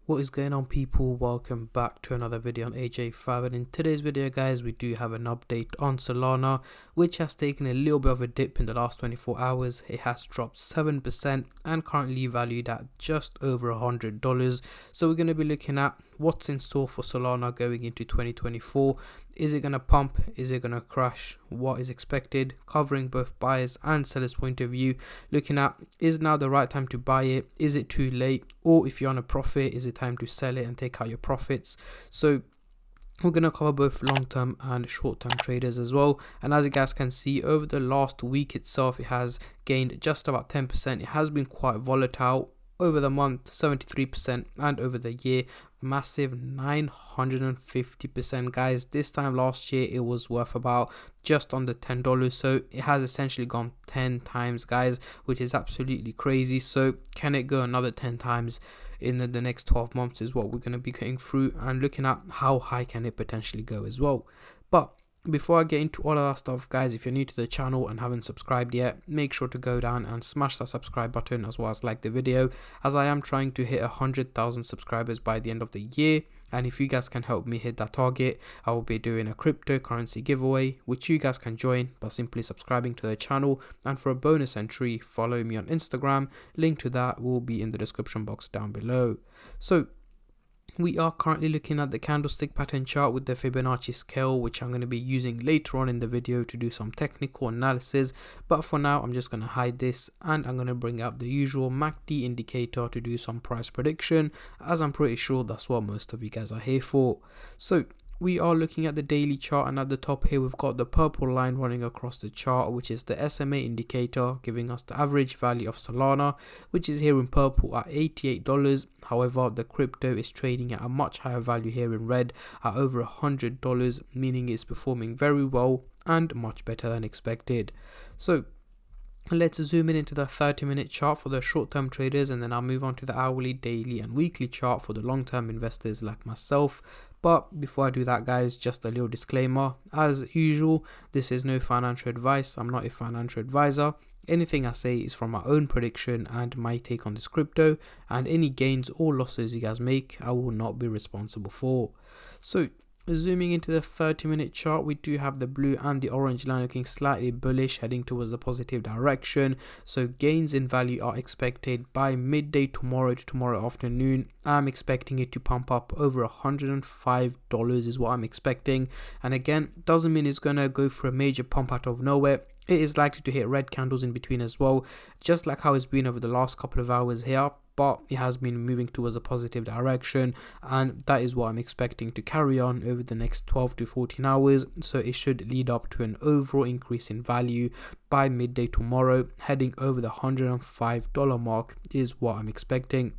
What is going on, people? Welcome back to another video on AJ5, and in today's video guys we do have an update on Solana, which has taken a little bit of a dip in the last 24 hours. It has dropped 7% and currently valued at just over $100. So we're going to be looking at what's in store for Solana going into 2024. Is it going to pump? Is it going to crash? What is expected? Covering both buyers and sellers point of view, looking at is now the right time to buy it, is it too late, or if you're on a profit, is it time to sell it and take out your profits? So we're going to cover both long-term and short-term traders as well. And as you guys can see, over the last week itself, it has gained just about 10%. It has been quite volatile. Over the month, 73%, and over the year, massive 950%, guys. This time last year it was worth about just under $10, so it has essentially gone 10 times, guys, which is absolutely crazy. So can it go another 10 times in the next 12 months is what we're going to be going through, and looking at how high can it potentially go as well. But before I get into all of that stuff, guys, if you're new to the channel and haven't subscribed yet, make sure to go down and smash that subscribe button, as well as like the video, as I am trying to hit 100,000 subscribers by the end of the year. And if you guys can help me hit that target, I will be doing a cryptocurrency giveaway, which you guys can join by simply subscribing to the channel. And for a bonus entry, follow me on Instagram. Link to that will be in the description box down below. So we are currently looking at the candlestick pattern chart with the Fibonacci scale, which I'm going to be using later on in the video to do some technical analysis. But for now, I'm just going to hide this, and I'm going to bring up the usual MACD indicator to do some price prediction, as I'm pretty sure that's what most of you guys are here for. So we are looking at the daily chart, and at the top here we've got the purple line running across the chart, which is the SMA indicator, giving us the average value of Solana, which is here in purple at $88. However, the crypto is trading at a much higher value here in red at over $100, meaning it's performing very well and much better than expected. So let's zoom in into the 30-minute chart for the short-term traders, and then I'll move on to the hourly, daily and weekly chart for the long-term investors like myself. But before I do that, guys, just a little disclaimer. As usual, this is no financial advice. I'm not a financial advisor. Anything I say is from my own prediction and my take on this crypto, and any gains or losses you guys make, I will not be responsible for. So zooming into the 30-minute chart, we do have the blue and the orange line looking slightly bullish, heading towards a positive direction. So gains in value are expected by midday tomorrow to tomorrow afternoon. I'm expecting it to pump up over $105 is what I'm expecting. And again, doesn't mean it's going to go for a major pump out of nowhere. It is likely to hit red candles in between as well, just like how it's been over the last couple of hours here. But it has been moving towards a positive direction, and that is what I'm expecting to carry on over the next 12 to 14 hours. So it should lead up to an overall increase in value by midday tomorrow, heading over the $105 mark is what I'm expecting.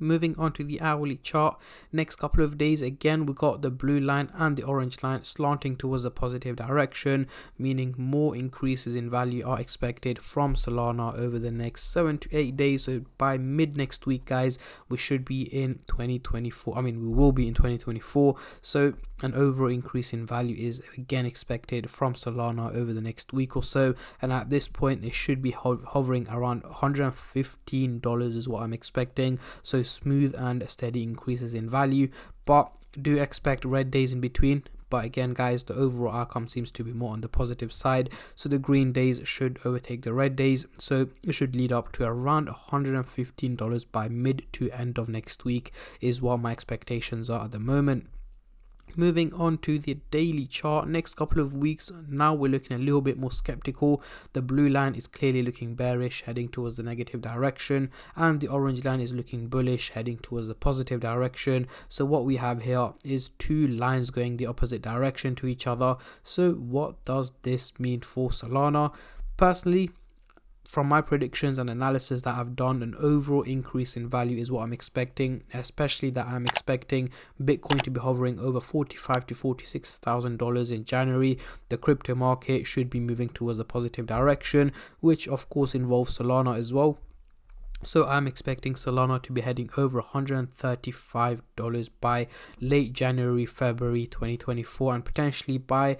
Moving on to the hourly chart, next couple of days, again we got the blue line and the orange line slanting towards a positive direction, meaning more increases in value are expected from Solana over the next 7 to 8 days. So by mid next week, guys, we should be in 2024. We will be in 2024. So an overall increase in value is again expected from Solana over the next week or so, and at this point it should be hovering around $115 is what I'm expecting. So smooth and steady increases in value, but do expect red days in between. But again, guys, the overall outcome seems to be more on the positive side, so the green days should overtake the red days, so it should lead up to around $115 by mid to end of next week is what my expectations are at the moment. Moving on to the daily chart, next couple of weeks, now we're looking a little bit more skeptical. The blue line is clearly looking bearish, heading towards the negative direction, and the orange line is looking bullish, heading towards the positive direction. So what we have here is two lines going the opposite direction to each other. So what does this mean for Solana? Personally, from my predictions and analysis that I've done, an overall increase in value is what I'm expecting, especially that I'm expecting Bitcoin to be hovering over $45,000 to $46,000 in January. The crypto market should be moving towards a positive direction, which of course involves Solana as well. So I'm expecting Solana to be heading over $135 by late January, February 2024, and potentially by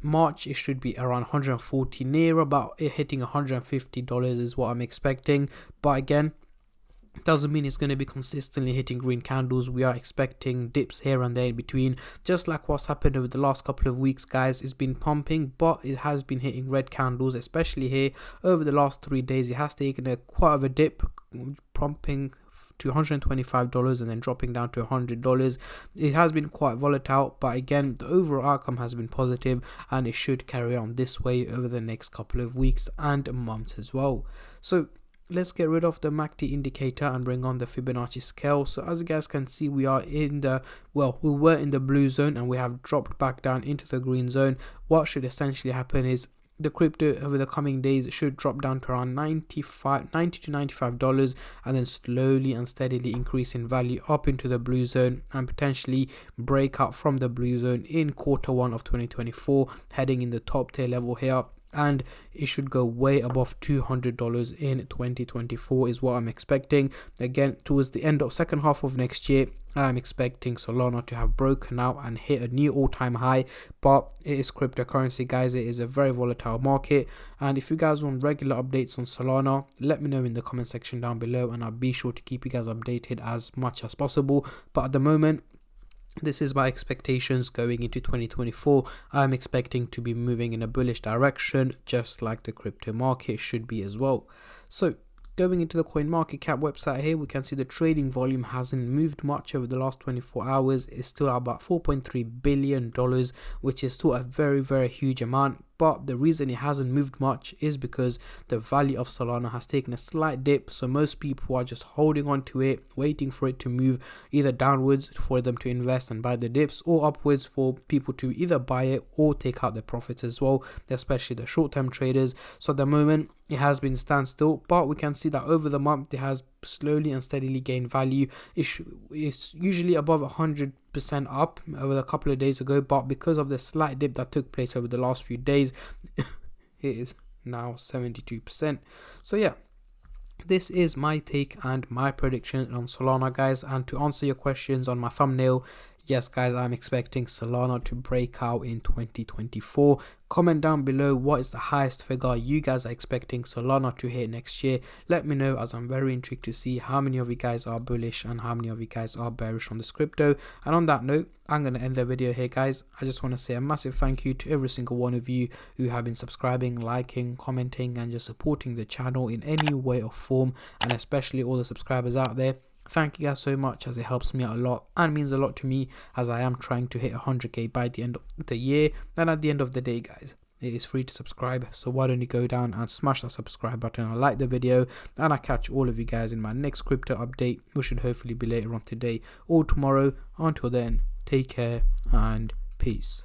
March it should be around 140, near about hitting $150 is what I'm expecting. But again, Doesn't mean it's going to be consistently hitting green candles. We are expecting dips here and there in between, just like what's happened over the last couple of weeks, guys. It's been pumping, but it has been hitting red candles, especially here over the last 3 days. It has taken a quite of a dip, pumping to $125 and then dropping down to $100. It has been quite volatile, but again, the overall outcome has been positive, and it should carry on this way over the next couple of weeks and months as well. So let's get rid of the MACD indicator and bring on the Fibonacci scale. So as you guys can see, we are in the, well, we were in the blue zone and we have dropped back down into the green zone. What should essentially happen is the crypto over the coming days should drop down to around $90 to $95 and then slowly and steadily increase in value up into the blue zone and potentially break out from the blue zone in Q1 of 2024, heading in the top tier level here. And it should go way above $200 in 2024 is what I'm expecting. Again, towards the end of second half of next year, I'm expecting Solana to have broken out and hit a new all-time high. But it is cryptocurrency, guys. It is a very volatile market, and if you guys want regular updates on Solana, let me know in the comment section down below, and I'll be sure to keep you guys updated as much as possible. But at the moment, this is my expectations going into 2024. I'm expecting to be moving in a bullish direction, just like the crypto market should be as well. So going into the CoinMarketCap website here, we can see the trading volume hasn't moved much over the last 24 hours. It's still about $4.3 billion, which is still a very huge amount. But the reason it hasn't moved much is because the value of Solana has taken a slight dip. So most people are just holding on to it, waiting for it to move either downwards for them to invest and buy the dips, or upwards for people to either buy it or take out their profits as well, especially the short-term traders. So at the moment, it has been standstill, but we can see that over the month it has slowly and steadily gained value. It's usually above 100% up over a couple of days ago, but because of the slight dip that took place over the last few days, it is now 72%. So yeah, this is my take and my prediction on Solana, guys. And to answer your questions on my thumbnail, yes guys, I'm expecting Solana to break out in 2024. Comment down below what is the highest figure you guys are expecting Solana to hit next year. Let me know, as I'm very intrigued to see how many of you guys are bullish and how many of you guys are bearish on this crypto. And on that note, I'm going to end the video here, guys. I just want to say a massive thank you to every single one of you who have been subscribing, liking, commenting, and just supporting the channel in any way or form, and especially all the subscribers out there. Thank you guys so much, as it helps me out a lot and means a lot to me, as I am trying to hit 100k by the end of the year. And at the end of the day, guys, it is free to subscribe, so why don't you go down and smash that subscribe button and like the video, and I'll catch all of you guys in my next crypto update, which should hopefully be later on today or tomorrow. Until then, take care and peace.